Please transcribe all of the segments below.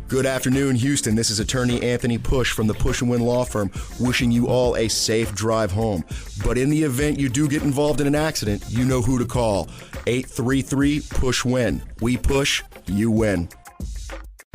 Good afternoon, Houston. This is attorney Anthony Push from the Push and Win Law Firm, wishing you all a safe drive home. But in the event you do get involved in an accident, you know who to call. 833-PUSH-WIN. We push, you win.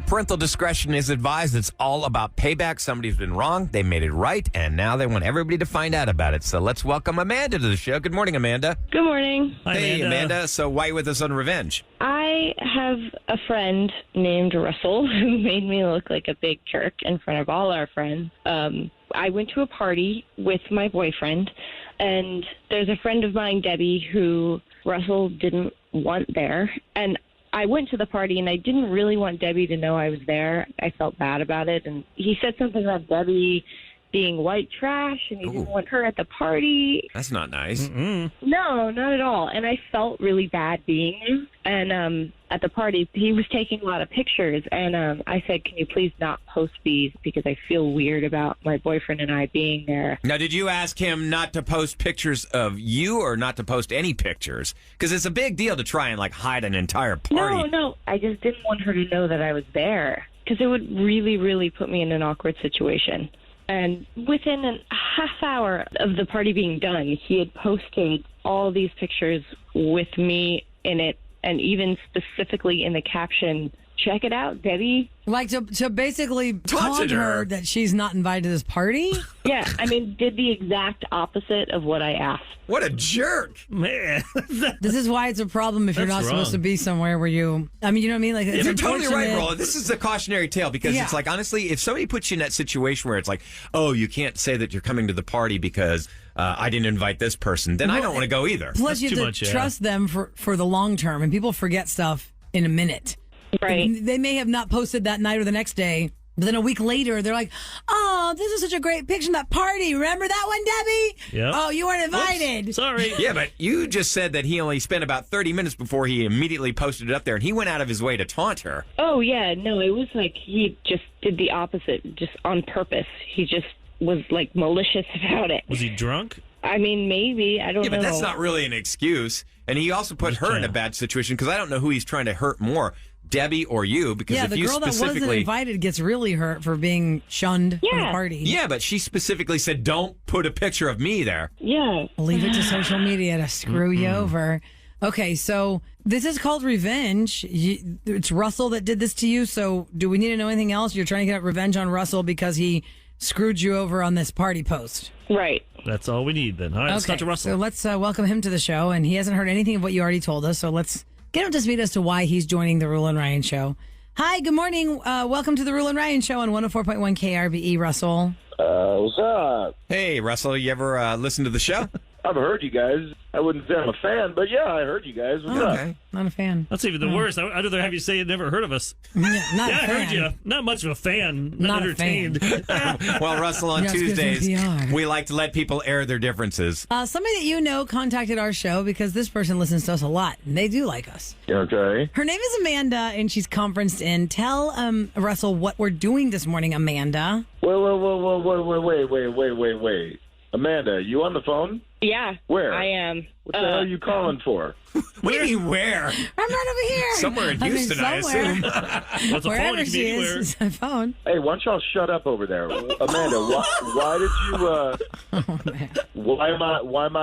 Parental discretion is advised. It's all about payback. Somebody's been wrong. They made it right, and now they want everybody to find out about it. So let's welcome Amanda to the show. Good morning, Amanda. Good morning. Hi, hey, Amanda. So why are you with us on Revenge? I have a friend named Russell who made me look like a big jerk in front of all our friends. I went to a party with my boyfriend, and there's a friend of mine, Debbie, who Russell didn't want there. And I went to the party, and I didn't really want Debbie to know I was there. I felt bad about it. And he said something about Debbie being white trash, and he didn't want her at the party. That's not nice. No, not at all. And I felt really bad being there. And at the party, he was taking a lot of pictures. And I said, can you please not post these because I feel weird about my boyfriend and I being there. Now, did you ask him not to post pictures of you or not to post any pictures? Because it's a big deal to try and, like, hide an entire party. No. I just didn't want her to know that I was there because it would really, really put me in an awkward situation. And within a half hour of the party being done, he had posted all these pictures with me in it, and even specifically in the caption, check it out, Debbie. Like to basically taunt her that she's not invited to this party? Yeah, I mean, did the exact opposite of what I asked. What a jerk. Man. This is why it's a problem if you're not supposed to be somewhere where you... I mean, you know what I mean? Like, it's You're totally right, Rolla. This is a cautionary tale because it's like, honestly, if somebody puts you in that situation where it's like, oh, you can't say that you're coming to the party because I didn't invite this person, then I don't want to go either. Plus, you have to trust them for the long term, and people forget stuff in a minute. Right. They may have not posted that night or the next day, but then a week later, they're like, oh, this is such a great picture of that party. Remember that one, Debbie? Yep. Oh, you weren't invited. Oops, sorry. Yeah, but you just said that he only spent about 30 minutes before he immediately posted it up there, and he went out of his way to taunt her. Oh, yeah. No, it was like he just did the opposite, just on purpose. He just was, like, malicious about it. Was he drunk? I mean, maybe. I don't know. Yeah, but that's not really an excuse. And he also put her in a bad situation because I don't know who he's trying to hurt more, Debbie or you, because if you girl that wasn't invited gets really hurt for being shunned from the party. Yeah, but she specifically said, don't put a picture of me there. Yeah. Leave it to social media to screw you over. Okay, so this is called revenge. It's Russell that did this to you, so do we need to know anything else? You're trying to get revenge on Russell because he screwed you over on this party post. Right. That's all we need then. All right, let's talk to Russell. So let's welcome him to the show, and he hasn't heard anything of what you already told us, so let's get him to speed as to why he's joining the Roula and Ryan show. Hi, good morning. Welcome to the Roula and Ryan show on 104.1 KRBE, Russell. What's up? Hey, Russell, you ever listen to the show? I've heard you guys. I wouldn't say I'm a fan, but yeah, I heard you guys. What's up? Not a fan. That's even the worst. I'd rather have you say you'd never heard of us. Yeah, not a fan. I heard you. Not much of a fan. Not entertained. Well, Russell, on Tuesdays, we like to let people air their differences. Somebody that you know contacted our show because this person listens to us a lot, and they do like us. Okay. Her name is Amanda, and she's conferenced in. Tell Russell what we're doing this morning, Amanda. Wait. Amanda, you on the phone? Yeah. Where? I am. What the hell are you calling for? What do you mean, where? I'm right over here. Somewhere in Houston, I assume. What's a Wherever phone? she is a phone. Hey, why don't y'all shut up over there? Amanda, why did you Oh, man. why am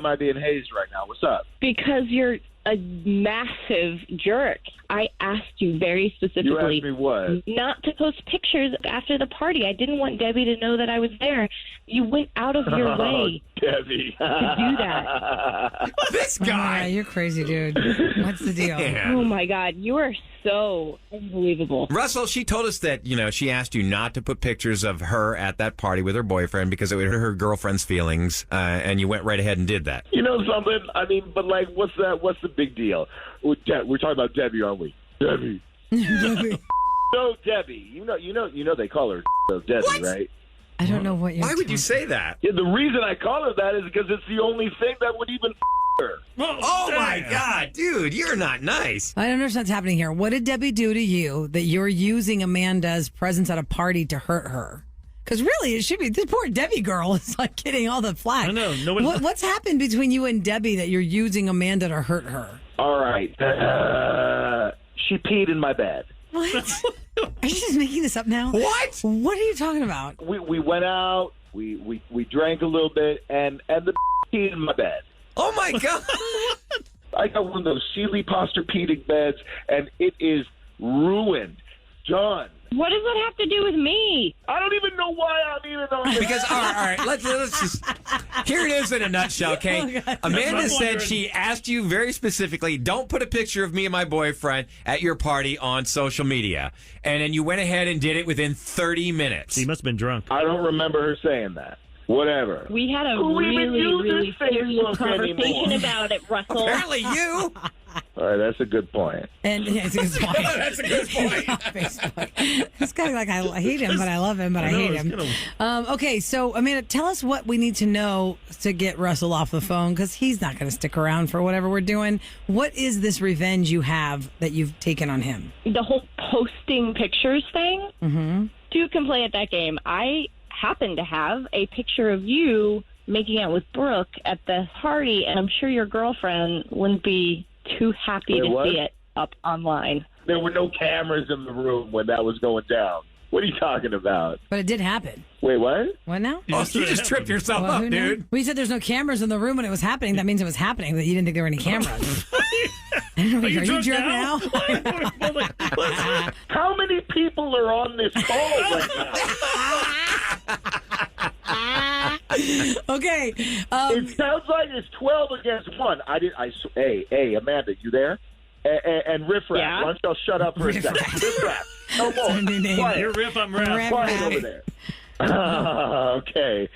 I being hazed right now? What's up? Because you're a massive jerk. I asked you very specifically. You asked me what? Not to post pictures after the party. I didn't want Debbie to know that I was there. You went out of your way Debbie. to do that. This guy. You're crazy, dude. What's the deal? Yeah. Oh, my God. You are so unbelievable. Russell, she told us that, she asked you not to put pictures of her at that party with her boyfriend because it would hurt her girlfriend's feelings, and you went right ahead and did that. You know something? I mean, but like, what's the big deal? We're talking about Debbie, aren't we? Debbie. No, Debbie. You know they call her Debbie, What? right? I don't know what you're Why would you say that? Yeah, the reason I call her that is because it's the only thing that would even her. Oh, my God, dude, you're not nice. I don't understand what's happening here. What did Debbie do to you that you're using Amanda's presence at a party to hurt her? Because really, it should be this poor Debbie girl is like getting all the flack. I know. What's happened between you and Debbie that you're using Amanda to hurt her? All right. She peed in my bed. What? Are you just making this up now? What? What are you talking about? We went out, we drank a little bit, and the peed in my bed. Oh, my God. I got one of those Sealy Posturepedic beds, and it is ruined. Done. What does that have to do with me? I don't even know why I'm even on this. Because, all right, let's just, here it is in a nutshell, okay? Amanda said she asked you very specifically, don't put a picture of me and my boyfriend at your party on social media. And then you went ahead and did it within 30 minutes. He must have been drunk. I don't remember her saying that. Whatever. We had a Who even really uses serious Facebook conversation anymore? about it, Russell. Apparently you. All right, that's a good point. And yeah, it's a good point. That's a good point. Facebook. It's kind of like I hate him, but I love him, but I hate him. Okay, so Amanda, tell us what we need to know to get Russell off the phone because he's not going to stick around for whatever we're doing. What is this revenge you have that you've taken on him? The whole posting pictures thing. Mm-hmm. Two can play at that game. I happen to have a picture of you making out with Brooke at the party, and I'm sure your girlfriend wouldn't be too happy to see it up online. There were no cameras in the room when that was going down. What are you talking about? But it did happen. Wait, what? What now? Oh, you just tripped yourself up, dude. We said there's no cameras in the room when it was happening. That means it was happening, that you didn't think there were any cameras. Are you drunk now? How many people are on this call right now? Okay. It sounds like it's 12 against 1. Hey, Amanda, you there? And Riff Raff, Yeah? why don't y'all shut up for a second? Riff Raff, no more. New name. Quiet. You're Riff, I'm Raff. Quiet over there. Okay.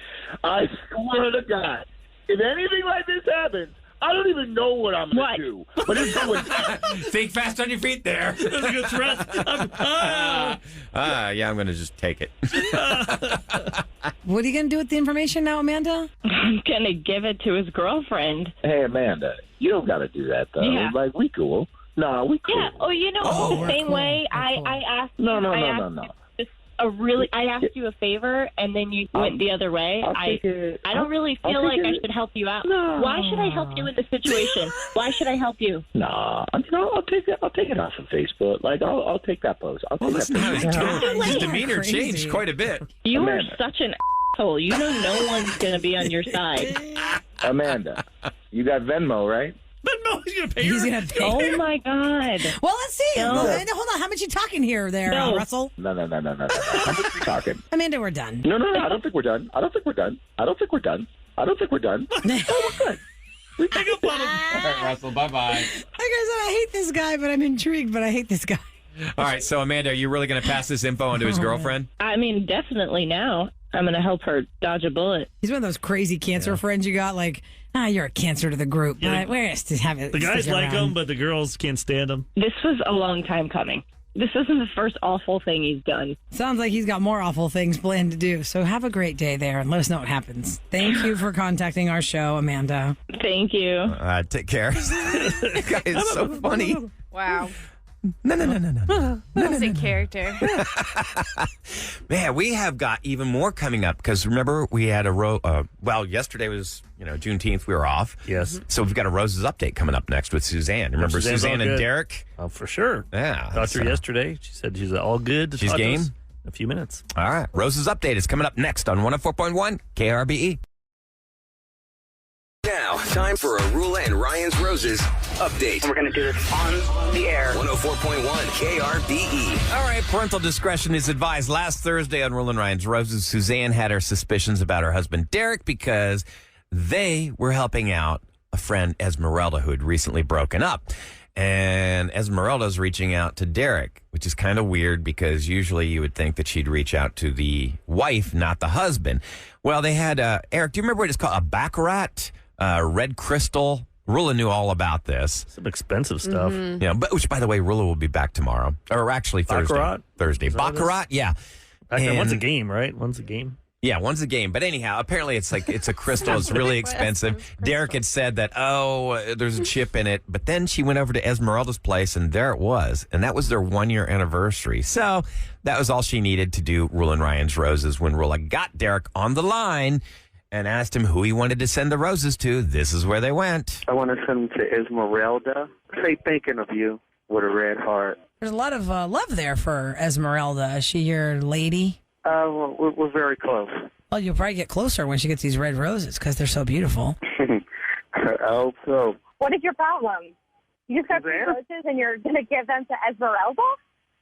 I swear to God, if anything like this happens, I don't even know what I'm going to do. But it's going Think fast on your feet there. That's a good threat. Yeah, I'm going to just take it. What are you going to do with the information now, Amanda? I'm going to give it to his girlfriend. Hey, Amanda, you don't got to do that, though. Yeah. Like, we cool. No, we cool. Yeah. Oh, you know, the same cool. way We're cool. I asked. No. I asked you a favor, and then you went the other way. I don't really feel like I should help you out. No. Why should I help you in this situation? Why should I help you? Nah, I'll take it. I'll take it off of Facebook. Like I'll take that post. I'll take Listen that how post. his Yeah. demeanor Crazy. changed quite a bit. You are Amanda. such an asshole. You know no one's going to be on your side. Amanda, you got Venmo, right? But no, he's going to pay He's her. going to pay. Oh, my God. Well, let's see. No. Well, hold on. How much you talking here, No. Russell? No. How much you talking? Amanda, we're done. No. I don't think we're done. I don't think we're done. Oh, we're good. Hang up on him. All right, Russell, bye-bye. Like I said, I hate this guy, but I'm intrigued, but I hate this guy. All right, so Amanda, are you really going to pass this info on to his girlfriend? I mean, definitely now. I'm going to help her dodge a bullet. He's one of those crazy cancer friends you got, like, you're a cancer to the group. Yeah. But we're just to have it. The guys stick like around. him, but the girls can't stand him. This was a long time coming. This isn't the first awful thing he's done. Sounds like he's got more awful things planned to do. So have a great day there and let us know what happens. Thank you for contacting our show, Amanda. Thank you. Take care. This guy is so funny. Wow. No. Who's in character? Man, we have got even more coming up because remember we had yesterday was, Juneteenth. We were off. Yes. So we've got a Roses update coming up next with Suzanne. Remember Suzanne's Suzanne all and good. Derek? Oh, for sure. Yeah. Talked to her yesterday. She said she's all good. To She's talk to game? us in a few minutes. All right. Roses update is coming up next on 104.1 KRBE. Now, time for a Roula and Ryan's Roses update. We're going to do this on the air. 104.1 KRBE. All right, parental discretion is advised. Last Thursday on Roula and Ryan's Roses, Suzanne had her suspicions about her husband Derek because they were helping out a friend, Esmeralda, who had recently broken up. And Esmeralda's reaching out to Derek, which is kind of weird because usually you would think that she'd reach out to the wife, not the husband. Well, they had, Eric, do you remember what it's called? A baccarat? Red Crystal. Roula knew all about this. Some expensive stuff. Yeah, but which, by the way, Roula will be back tomorrow, or actually Thursday. Baccarat? Thursday. Is that what it is? Baccarat, yeah. One's a And- game, right? One's a game. Yeah, one's a game. But anyhow, apparently it's a crystal. It's really expensive. Derek had said that, there's a chip in it. But then she went over to Esmeralda's place, and there it was. And that was their 1-year anniversary. So that was all she needed to do Roula and Ryan's Roses. When Roula got Derek on the line and asked him who he wanted to send the roses to, this is where they went. I want to send them to Esmeralda. Say thinking of you with a red heart. There's a lot of love there for Esmeralda. Is she your lady? We're very close. Well, you'll probably get closer when she gets these red roses because they're so beautiful. I hope so. What is your problem? You just got three roses and you're going to give them to Esmeralda?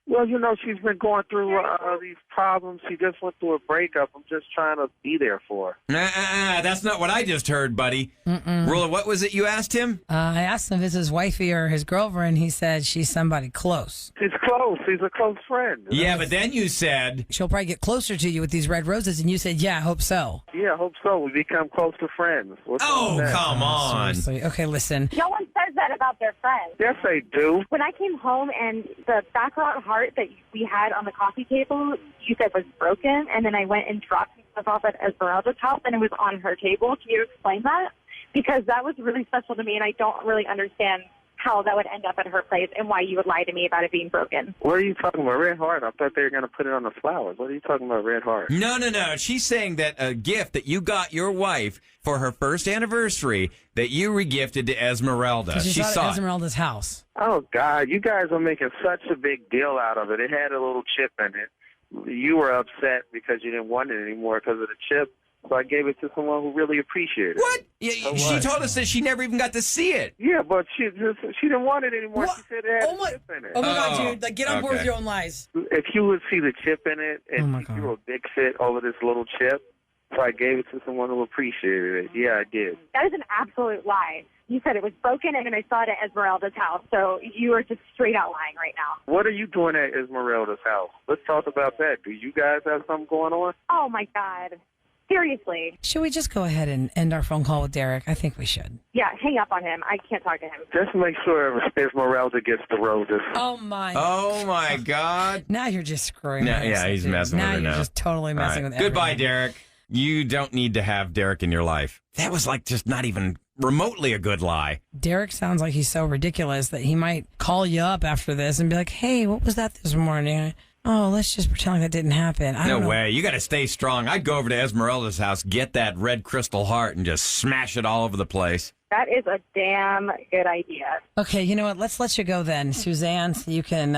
Well, she's been going through these problems. She just went through a breakup. I'm just trying to be there for her. That's not what I just heard, buddy. Roula, what was it you asked him? I asked him if it's his wifey or his girlfriend. He said she's somebody close. She's close. She's a close friend. Yeah, but then you said... She'll probably get closer to you with these red roses, and you said, yeah, I hope so. Yeah, I hope so. We become closer friends. Come on. Seriously. Okay, listen. No one says that about their friends. Yes, they do. When I came home and the baccarat heart that we had on the coffee table, you said was broken, and then I went and dropped stuff off at Esmeralda's house, and it was on her table. Can you explain that? Because that was really special to me, and I don't really understand how that would end up at her place and why you would lie to me about it being broken. What are you talking about? Red heart? I thought they were going to put it on the flowers. What are you talking about, red heart? No. She's saying that a gift that you got your wife for her first anniversary that you regifted to Esmeralda. She saw it saw at Esmeralda's house. Oh, God. You guys are making such a big deal out of it. It had a little chip in it. You were upset because you didn't want it anymore because of the chip. So I gave it to someone who really appreciated it. What? She told us that she never even got to see it. Yeah, but she didn't want it anymore. What? She said it had a chip in it. Oh, my God, dude. Like, get on board with your own lies. If you would see the chip in it, and you were a big fit over this little chip, so I gave it to someone who appreciated it. Yeah, I did. That is an absolute lie. You said it was broken, and then I saw it at Esmeralda's house, so you are just straight out lying right now. What are you doing at Esmeralda's house? Let's talk about that. Do you guys have something going on? Oh, my God. Seriously. Should we just go ahead and end our phone call with Derek? I think we should. Yeah, hang up on him. I can't talk to him. Just make sure Esmeralda gets the roses. Oh, my. Oh, my God. Now you're just screwing with Yeah, he's messing with her now. Now you're just totally messing with Goodbye, everything. Derek. You don't need to have Derek in your life. That was like just not even remotely a good lie. Derek sounds like he's so ridiculous that he might call you up after this and be like, hey, what was that this morning? Oh, let's just pretend like that didn't happen. I don't know. Way. You got to stay strong. I'd go over to Esmeralda's house, get that red crystal heart, and just smash it all over the place. That is a damn good idea. Okay, you know what? Let's let you go then, Suzanne, so you can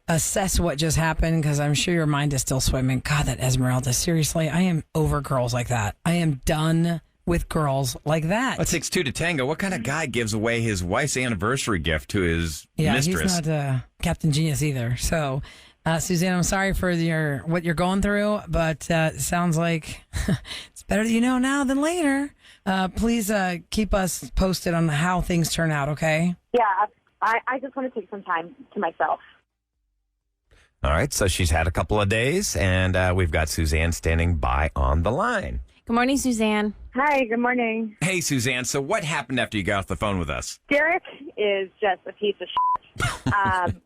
assess what just happened, because I'm sure your mind is still swimming. God, that Esmeralda. Seriously, I am over girls like that. I am done with girls like that. It takes two to tango. What kind of guy gives away his wife's anniversary gift to his mistress? Yeah, he's not Captain Genius either. So... Suzanne, I'm sorry for what you're going through, but it sounds like it's better that you know now than later. Please keep us posted on how things turn out, okay? Yeah, I just want to take some time to myself. All right, so she's had a couple of days, and we've got Suzanne standing by on the line. Good morning, Suzanne. Hi, good morning. Hey, Suzanne, so what happened after you got off the phone with us? Derek is just a piece of shit.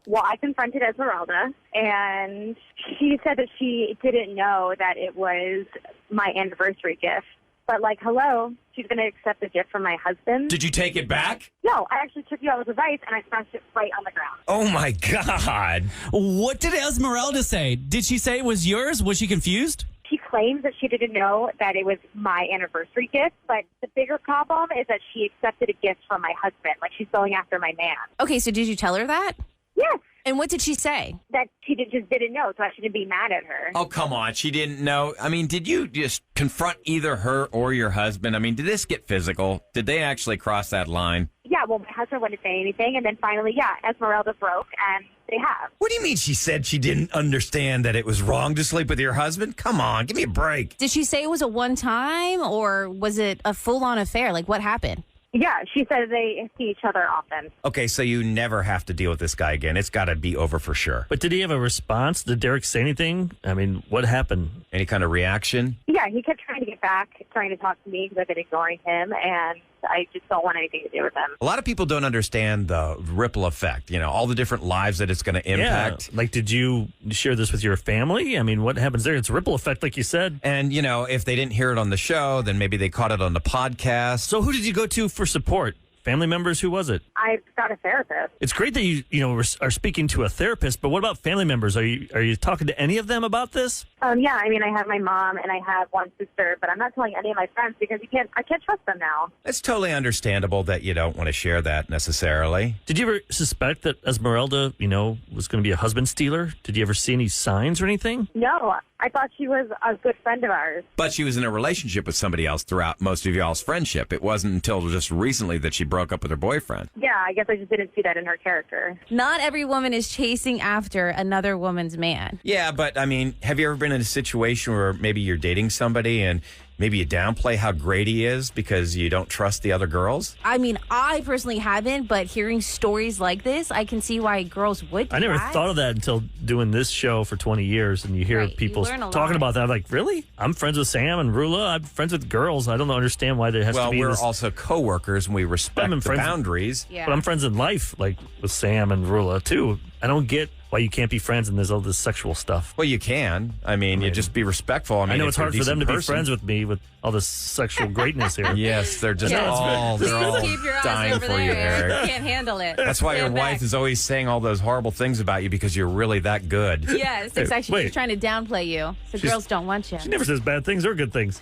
Well, I confronted Esmeralda, and she said that she didn't know that it was my anniversary gift. But, hello, she's going to accept the gift from my husband. Did you take it back? No, I actually took you out with advice, and I smashed it right on the ground. Oh, my God. What did Esmeralda say? Did she say it was yours? Was she confused? She claims that she didn't know that it was my anniversary gift, but the bigger problem is that she accepted a gift from my husband. She's going after my man. Okay, so did you tell her that? Yes. And what did she say? That she just didn't know, so I shouldn't be mad at her. Oh, come on. She didn't know. I mean, did you just confront either her or your husband? I mean, did this get physical? Did they actually cross that line? Yeah, well, my husband wouldn't say anything, and then finally, Esmeralda broke, and they have. What do you mean she said she didn't understand that it was wrong to sleep with your husband? Come on, give me a break. Did she say it was a one-time, or was it a full-on affair? What happened? Yeah, she said they see each other often. Okay, so you never have to deal with this guy again. It's got to be over for sure. But did he have a response? Did Derek say anything? I mean, what happened? Any kind of reaction? Yeah, he kept trying to get back, trying to talk to me because I've been ignoring him, and I just don't want anything to do with him. A lot of people don't understand the ripple effect, all the different lives that it's going to impact. Yeah. Did you share this with your family? I mean, what happens there? It's a ripple effect, like you said. And, if they didn't hear it on the show, then maybe they caught it on the podcast. So who did you go to for support? Family members? Who was it? I got a therapist. It's great that you are speaking to a therapist, but what about family members? Are you talking to any of them about this? Yeah, I mean, I have my mom and I have one sister, but I'm not telling any of my friends because I can't trust them now. It's totally understandable that you don't want to share that necessarily. Did you ever suspect that Esmeralda, was going to be a husband stealer? Did you ever see any signs or anything? No, I thought she was a good friend of ours. But she was in a relationship with somebody else throughout most of y'all's friendship. It wasn't until just recently that she broke up with her boyfriend. Yeah, I guess I just didn't see that in her character. Not every woman is chasing after another woman's man. Yeah, but I mean, have you ever been in a situation where maybe you're dating somebody and maybe you downplay how great he is because you don't trust the other girls? I mean, I personally haven't, but hearing stories like this, I can see why girls would do I never that. thought of that until doing this show for 20 years, and you hear people talking about that. I'm like, really? I'm friends with Sam and Roula. I'm friends with girls. I don't understand why there has to be we're this. also coworkers and we respect the boundaries. Yeah. But I'm friends in life, like with Sam and Roula, too. I don't get why you can't be friends and there's all this sexual stuff. Well, you can. I mean, you just be respectful. I know it's hard for them to be friends with me with all this sexual greatness here. Yes, they're just all keep your eyes dying over for there. you, Eric. You can't handle it. That's why your Stand back. wife is always saying all those horrible things about you because you're really that good. Yes, exactly. Wait. She's trying to downplay you. So girls don't want you. She never says bad things or good things.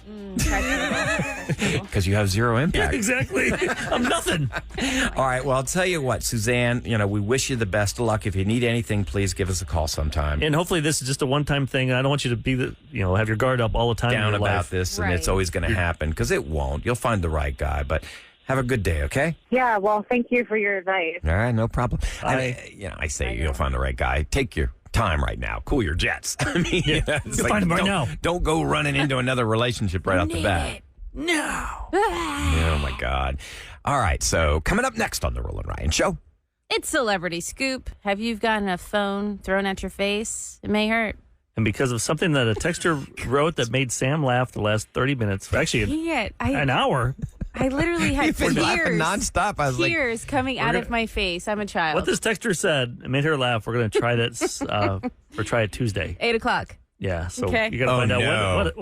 Because you have zero impact. Yeah, exactly. I'm nothing. All right. Well, I'll tell you what, Suzanne, we wish you the best of luck. If you need anything, please give us a call sometime. And hopefully this is just a one-time thing. I don't want you to be have your guard up all the time Down in your about life. this, and it's always going to happen because it won't. You'll find the right guy, but have a good day, okay? Yeah, well, thank you for your advice. All right, no problem. I say you'll find the right guy. Take your time right now. Cool your jets. I mean, it's You'll find him right now. Don't go running into another relationship right off the bat. No. Oh, my God. All right, so coming up next on the Roula and Ryan Show. It's Celebrity Scoop. Have you gotten a phone thrown at your face? It may hurt. And because of something that a texter wrote that made Sam laugh the last 30 minutes, actually an hour. I literally had You've been laughing nonstop. I was tears coming out of my face. I'm a child. What this texter said made her laugh. We're going to try this or try it Tuesday. 8:00. Yeah, so Okay. you got to find out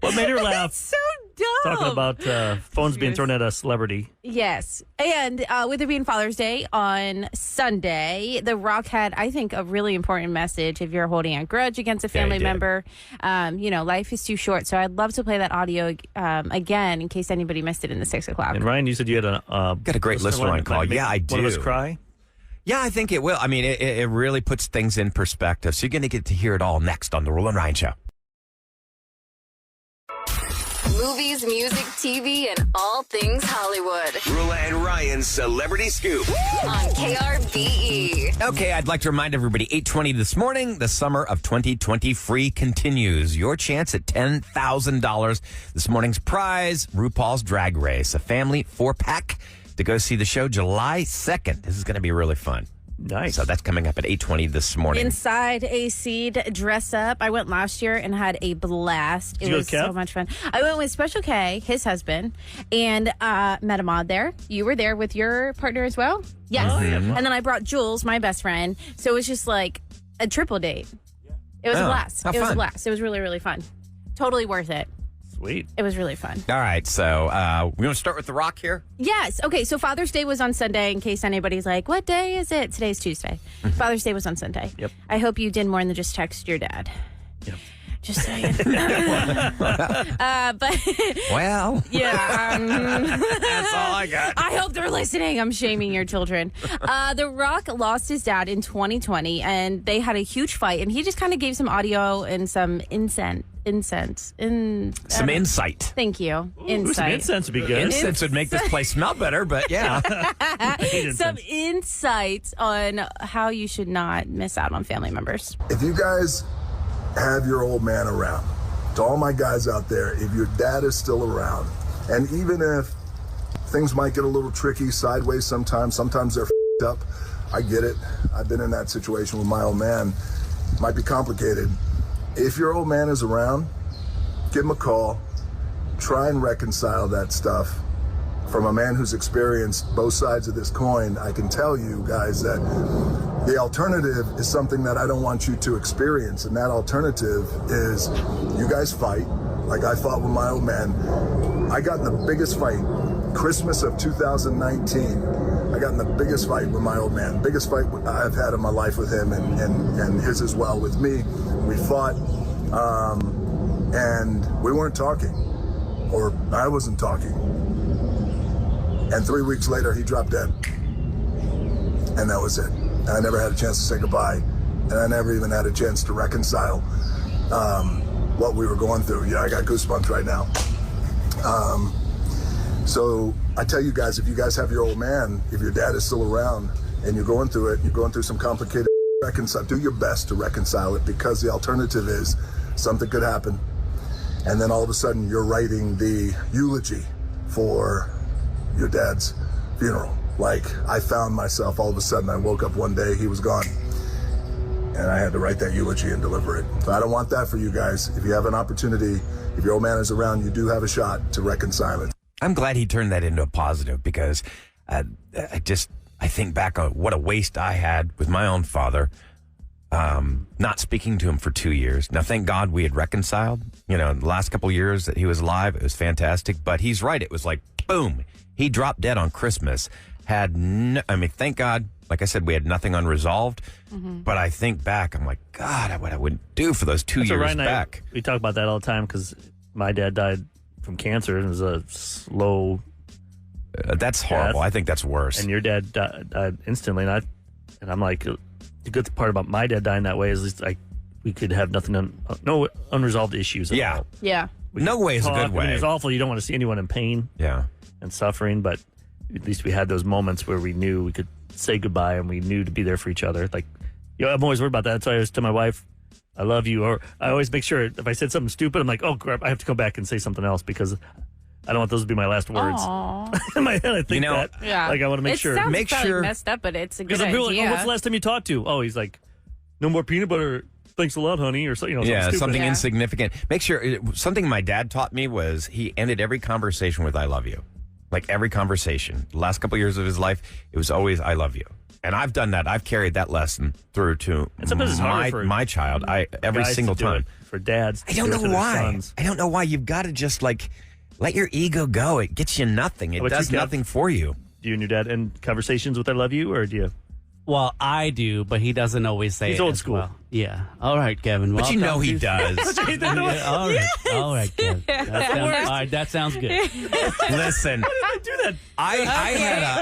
what made her laugh. That's so dumb. Talking about phones being thrown at a celebrity. Yes. And with it being Father's Day on Sunday, The Rock had, I think, a really important message if you're holding a grudge against a family member. Life is too short. So I'd love to play that audio again in case anybody missed it in the 6 o'clock. And Ryan, you said you had got a great listener line call. Yeah, I do. One of us cry? Yeah, I think it will. I mean, it really puts things in perspective. So you're going to get to hear it all next on the Roula and Ryan Show. Movies, music, TV, and all things Hollywood. Roula and Ryan's Celebrity Scoop. On KRBE. Okay, I'd like to remind everybody, 8:20 this morning, the summer of 2020 free continues. Your chance at $10,000. This morning's prize, RuPaul's Drag Race, a family 4-pack to go see the show July 2nd. This is going to be really fun. Nice. So that's coming up at 8:20 this morning. Inside a seed dress up. I went last year and had a blast. It was so much fun. I went with Special K, his husband, and met Ahmad there. You were there with your partner as well? Yes. And then I brought Jules, my best friend. So it was just like a triple date. It was a blast. It was a blast. It was really, really fun. Totally worth it. Sweet. It was really fun. All right, so we want to start with The Rock here? Yes. Okay, so Father's Day was on Sunday, in case anybody's like, what day is it? Today's Tuesday. Father's Day was on Sunday. Yep. I hope you did more than just text your dad. Yep. Just saying. But well, yeah, that's all I got. I hope they're listening. I'm shaming your children. The Rock lost his dad in 2020, and they had a huge fight. And he just kind of gave some audio and some insight. Thank you. Insight. Some incense would be good. Incense would make this place smell better, but yeah. Some insights on how you should not miss out on family members. If you guys have your old man around, to all my guys out there, if your dad is still around, and even if things might get a little tricky sideways sometimes they're f***ed up, I get it. I've been in that situation with my old man. It might be complicated. If your old man is around, give him a call. Try and reconcile that stuff. From a man who's experienced both sides of this coin, I can tell you guys that the alternative is something that I don't want you to experience. And that alternative is you guys fight, like I fought with my old man. I got in the biggest fight Christmas of 2019, I got in the biggest fight with my old man. Biggest fight I've had in my life with him and his as well with me. We fought and we weren't talking, or I wasn't talking. And 3 weeks later, he dropped dead. And that was it. And I never had a chance to say goodbye. And I never even had a chance to reconcile what we were going through. Yeah, I got goosebumps right now. So I tell you guys, if you guys have your old man, if your dad is still around and you're going through it, you're going through some complicated reconcile, do your best to reconcile it, because the alternative is something could happen. And then all of a sudden you're writing the eulogy for your dad's funeral. Like, I found myself, all of a sudden I woke up one day, he was gone. And I had to write that eulogy and deliver it. So I don't want that for you guys. If you have an opportunity, if your old man is around, you do have a shot to reconcile it. I'm glad he turned that into a positive, because I think back on what a waste I had with my own father, not speaking to him for 2 years. Now, thank God we had reconciled. You know, the last couple of years that he was alive, it was fantastic. But he's right. It was like, boom, he dropped dead on Christmas. Thank God. Like I said, we had nothing unresolved. Mm-hmm. But I think back, I'm like, God, what I wouldn't do for those 2 years back. We talk about that all the time, because my dad died from cancer, and it was a slow that's horrible. death. I think that's worse. And your dad died instantly, and I'm like, the good part about my dad dying that way is at least we could have no unresolved issues at all. Yeah. No way is a good way. I mean, it's awful. You don't want to see anyone in pain and suffering, but at least we had those moments where we knew we could say goodbye and we knew to be there for each other. Like, I'm always worried about that. That's why I always tell my wife, I love you. Or I always make sure if I said something stupid, I'm like, oh, crap, I have to come back and say something else, because I don't want those to be my last words. In my head, I think that. Yeah. Like, I want to make sure. It sounds messed up, but it's a good idea. Because people are like, what's the last time you talked to? Oh, he's like, no more peanut butter. Thanks a lot, honey. Or something, something insignificant. Make sure, something my dad taught me was he ended every conversation with, I love you. Like, every conversation. The last couple of years of his life, it was always, I love you. And I've done that. I've carried that lesson through to my child. Every single time. For dads. I don't know why. I don't know why. You've got to just let your ego go. It gets you nothing. It does nothing for you. Do you and your dad end conversations with I love you, or do you? Well, I do, but he doesn't always say it. He's old school. Well. Yeah. All right, Kevin. But you know he does. All right, Kevin. That sounds good. Listen. Why did I do that? I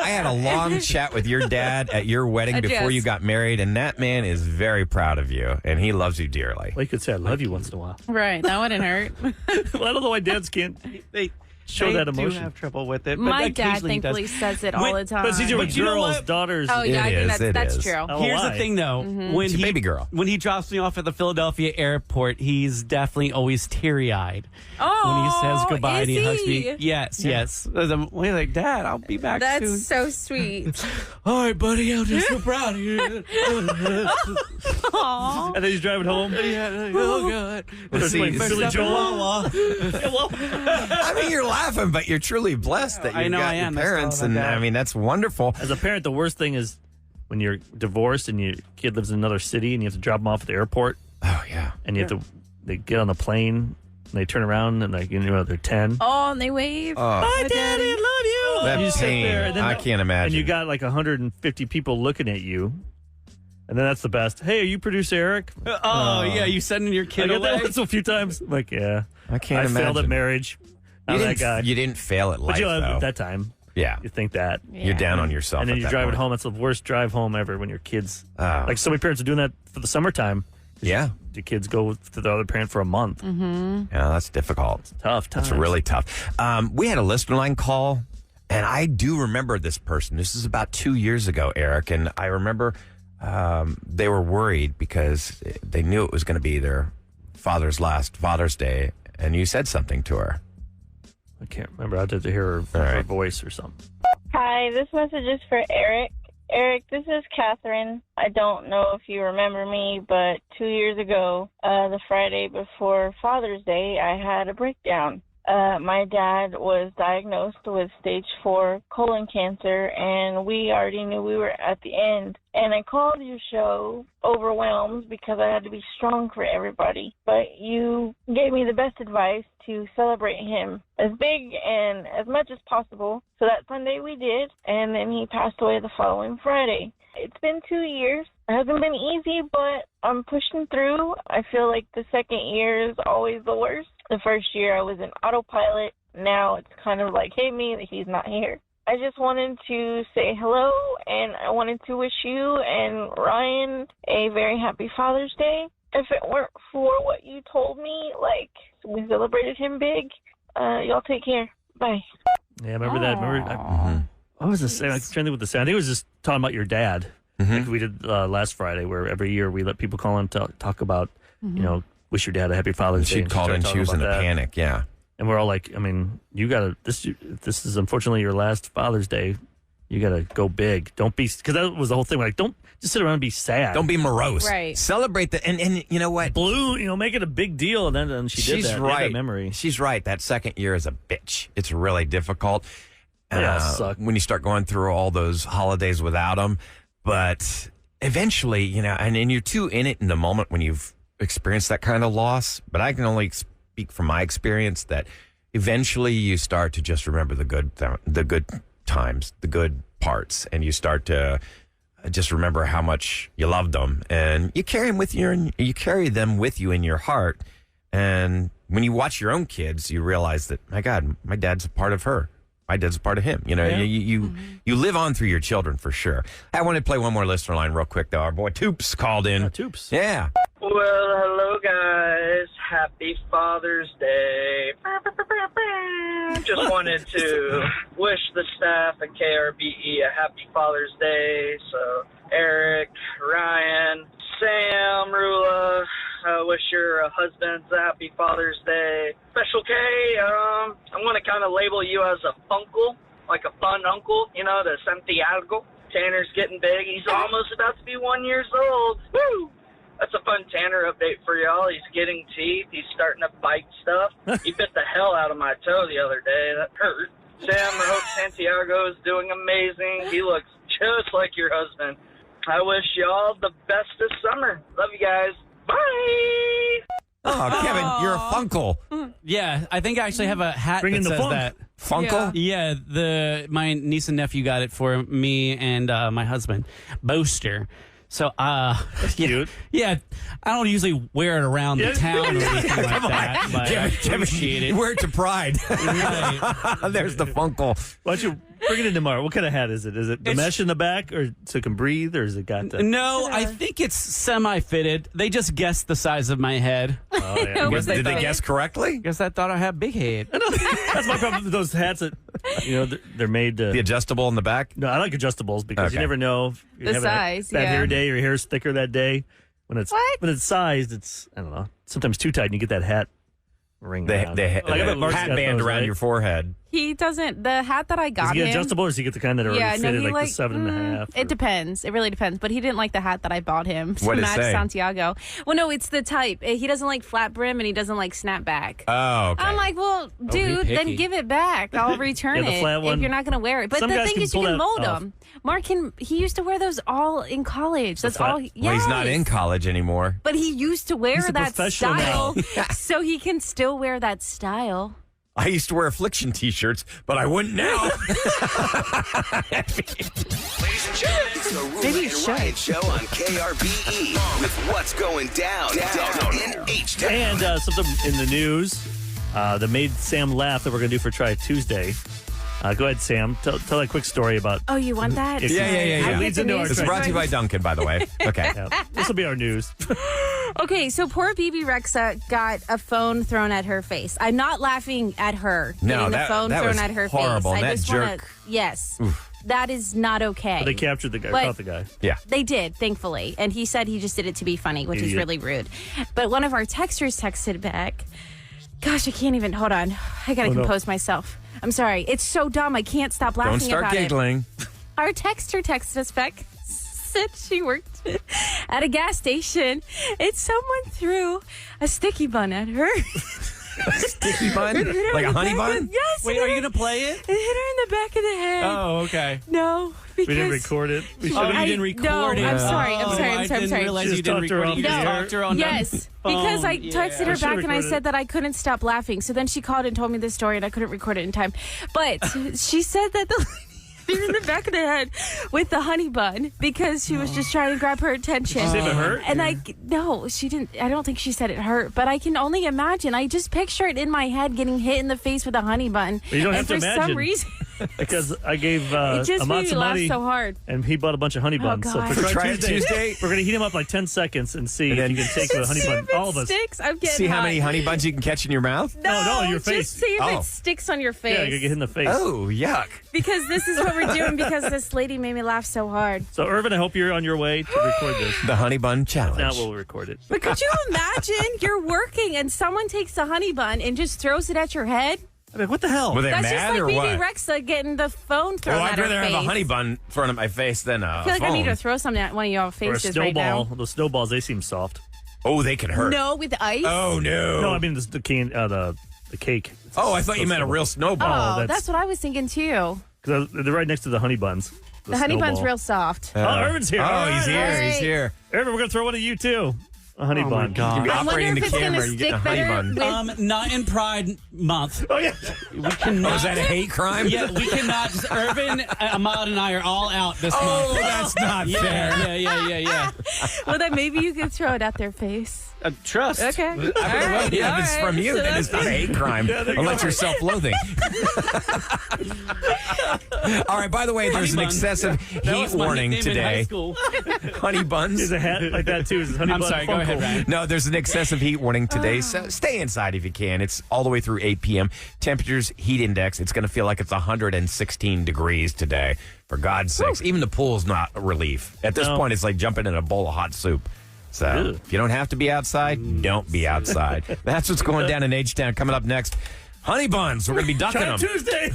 had a long chat with your dad at your wedding before you got married, and that man is very proud of you, and he loves you dearly. Well, you could say I love you once in a while. Right. That wouldn't hurt. Well, I don't know why dads can't. They show that emotion. I do have trouble with it. My dad thankfully says it all the time. But it's easier with girls, daughters. Oh, yeah, I think that's true. Here's the thing, though. Mm-hmm. When baby girl. When he drops me off at the Philadelphia airport, he's definitely always teary-eyed. Oh, when he says goodbye and he hugs me. Yes. I'm like, Dad, I'll be back soon. That's so sweet. All right, buddy, I'm just so proud of you. Aww. And then he's driving home. Oh, God. Silly Joel. I mean, you're laughing, but you're truly blessed that you've got your parents, and I mean, that's wonderful. As a parent, the worst thing is when you're divorced and your kid lives in another city and you have to drop them off at the airport. Oh, yeah. And you have to, they get on the plane and they turn around and they're 10. Oh, and they wave. Bye, Daddy, I love you. That pain, I can't imagine. And you got like 150 people looking at you. And then that's the best. Hey, are you producer Eric? Yeah, you sending your kid away? That a few times. I'm like, yeah. I can't imagine. I failed at marriage. You that guy. You didn't fail at life, though. At that time. Yeah. You think that. Yeah. You're down on yourself. And then you drive it home. That's the worst drive home ever when your kids. Oh. Like so many parents are doing that for the summertime. Yeah. The kids go to the other parent for a month. Mm-hmm. Yeah, that's difficult. It's tough. That's really tough. We had a listener line call, and I do remember this person. This is about 2 years ago, Eric, and I remember they were worried because they knew it was going to be their father's last Father's Day, and you said something to her. I can't remember. I had to hear her voice or something. Hi, this message is for Eric. Eric, this is Catherine. I don't know if you remember me, but 2 years ago, the Friday before Father's Day, I had a breakdown. my dad was diagnosed with stage 4 colon cancer, and we already knew we were at the end. And I called your show overwhelmed because I had to be strong for everybody. But you gave me the best advice to celebrate him as big and as much as possible. So that Sunday we did, and then he passed away the following Friday. It's been 2 years. It hasn't been easy, but I'm pushing through. I feel like the second year is always the worst. The first year I was in autopilot. Now it's kind of like hit me that he's not here. I just wanted to say hello, and I wanted to wish you and Ryan a very happy Father's Day. If it weren't for what you told me, like, we celebrated him big, y'all take care. Bye. Yeah, remember that? What was this? I'm trying to think what the sound. I think it was just talking about your dad. Like we did last Friday, where every year we let people call in to talk about, wish your dad a happy Father's Day. She'd called in, she was in a panic, yeah. And we're all like, I mean, you got to, this is unfortunately your last Father's Day. You got to go big. Don't be, because that was the whole thing. Like, don't just sit around and be sad. Don't be morose. Right. Celebrate the, and you know what? Make it a big deal. And then she did that. She's right. That memory. She's right. That second year is a bitch. It's really difficult. When you start going through all those holidays without them. But eventually, and you're too in it in the moment when you've experienced that kind of loss. But I can only speak from my experience that eventually you start to just remember the good times, the good parts, and you start to just remember how much you loved them, and you carry them with you, and you carry them with you in your heart. And when you watch your own kids, you realize that, my God, my dad's a part of her. My dad's a part of him. You live on through your children for sure. I want to play one more listener line real quick, though. Our boy Toops called in. Toops. Yeah. Well, hello, guys. Happy Father's Day. Just wanted to wish the staff at KRBE a happy Father's Day. So, Eric, Ryan, Sam, Roula, wish your husbands a happy Father's Day. Special K, I'm going to kind of label you as a funkle, like a fun uncle, the Santiago. Tanner's getting big. He's almost about to be 1 year old. Woo! That's a fun Tanner update for y'all. He's getting teeth. He's starting to bite stuff. He bit the hell out of my toe the other day. That hurt. Sam, I hope Santiago is doing amazing. He looks just like your husband. I wish y'all the best this summer. Love you guys. Bye! Oh, Kevin, you're a funkle. Yeah, I think I actually have a hat Bring that in the says funk. that. Funkle? Yeah, my niece and nephew got it for me and my husband, Boaster. So, That's cute. Yeah, I don't usually wear it around the town or anything like Come that. on. But I appreciate it. Wear it to pride. Right. There's the funkle. Why don't you bring it in tomorrow? What kind of hat is it? Is it the mesh in the back, or so it can breathe, or is it got the... No, I think it's semi-fitted. They just guessed the size of my head. Oh, yeah. Did they guess correctly? Guess I thought I had big head. That's my problem with those hats that, they're made to... The adjustable in the back? No, I like adjustables because you never know if you're The having size, a bad yeah. hair day, or your hair's thicker that day. When it's sized, it's, I don't know, sometimes too tight and you get that hat ring. The around. Like, I bet Mark's hat got band those, around right? your forehead. He doesn't. The hat that I Does got he get him. adjustable, or does he get the kind that are already fitted, like the 7.5? It depends. It really depends. But he didn't like the hat that I bought him to What'd it match say? Santiago. Well, no, it's the type. He doesn't like flat brim and he doesn't like snapback. Oh, okay. I'm like, well, dude, then picky. give it back. I'll return Yeah, the it flat if one. you're not going to wear it. But Some the guys thing can is, you pull can that mold off. them. Mark he used to wear those all in college. That's flat- all. Well, he's not in college anymore. But he used to wear He's a that professional style, now. so he can still wear that style. I used to wear Affliction t-shirts, but I wouldn't now. Ladies and gentlemen, it's the Roula and Ryan Show on KRBE with what's going down in H-Town. And something in the news that made Sam laugh that we're going to do for Try Tuesday. Go ahead, Sam. Tell that quick story about... Oh, you want that? Yeah. I Leads get the into our news It's Try brought to you by Duncan, by the way. Okay. Yeah, this will be our news. Okay, so poor BB Rexa got a phone thrown at her face. I'm not laughing at her No, getting the that- phone that thrown was at her horrible. face. That I just want jerk. to, yes, that is not okay. But they captured the guy, But- caught the guy. Yeah. They did, thankfully. And he said he just did it to be funny, which is Idiot. really rude. But one of our texters texted back. Gosh, I can't even. Hold on. I got to compose myself. I'm sorry. It's so dumb. I can't stop laughing Don't start about giggling. it. Our texter texted us back. Said she worked at a gas station and someone threw a sticky bun at her. Sticky bun? Like a honey bun? Yes. Wait, are you going to play it? It hit her in the back of the head. Oh, okay. No. We didn't record it. You didn't record it. I'm sorry. I didn't realize you didn't record it. You just talked to her on Yes, because I texted her back and I said that I couldn't stop laughing. So then she called and told me this story and I couldn't record it in time. But she said that the lady hit her in the back of the head with the honey bun because she was just trying to grab her attention. Did she say if it hurt? And no, she didn't. I don't think she said it hurt, but I can only imagine. I just picture it in my head getting hit in the face with a honey bun. But you don't have to imagine. For some reason. Because I gave it just made me laugh money, so hard. and he bought a bunch of honey buns. So for Try Tuesday, we're going to heat him up like 10 seconds and see if you can take the honey bun. All of us. I'm getting see how many honey buns you can catch in your mouth? No, your face. Just see if it sticks on your face. Yeah, you get hit in the face. Oh, yuck. Because this is what we're doing because this lady made me laugh so hard. So, Irvin, I hope you're on your way to record this. The honey bun challenge. Now we'll record it. But could you imagine you're working and someone takes the honey bun and just throws it at your head? I mean, what the hell? Were they That's mad just like or BB what? Rexa getting the phone thrown I'd at her rather face. have a honey bun in front of my face than a I feel like phone. I need to throw something at one of y'all Or a faces snowball. right now. Those snowballs, they seem soft. Oh, they can hurt. No, with ice? Oh, no. No, I mean the cake. Oh, I thought you meant a real snowball. Oh, that's what I was thinking too. Because they're right next to the honey buns. The honey bun's real soft. Irvin's here. Oh, he's here. He's here. Irvin, we're going to throw one at you, too. A honey bun. You can be I wonder operating if the it's camera. gonna You get a stick honey better bun. with- Not in Pride Month. Oh, yeah. We cannot. Oh, is that a hate crime? Yeah, we cannot. Irvin, Ahmad, and I are all out this month. Oh, that's not fair. Yeah. Well, then maybe you could throw it at their face. Trust. Okay. If it's from you, then it's not a hate crime unless you're self-loathing. All right, by the way, there's an excessive heat warning today. Honey buns. There's a hat like that, too. Is honey I'm bun sorry, go ahead, Ryan. No, there's an excessive heat warning today, so stay inside if you can. It's all the way through 8 p.m. Temperatures, heat index, it's going to feel like it's 116 degrees today. For God's sakes, even the pool's not a relief. At this point, it's like jumping in a bowl of hot soup. So if you don't have to be outside, don't be outside. That's what's going down in H-Town. Coming up next, honey buns. We're going to be ducking them. Tuesday.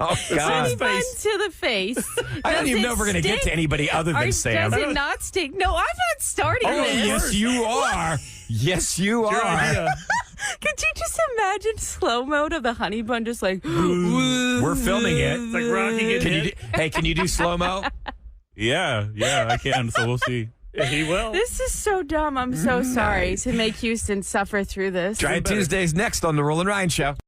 Oh, God. Honey bun to the face. I don't even know if we're going to get to anybody other than Sam. Does it not stink? No, I'm not starting Oh, this. yes, you are. Yes, you are. Could you just imagine slow mode of the honey bun just like... We're filming it. It's like Rocky Hey, can you do slow-mo? Yeah, I can, so we'll see. Yeah, he will. This is so dumb. I'm so sorry to make Houston suffer through this. Try It Tuesdays next on The Roula and Ryan Show.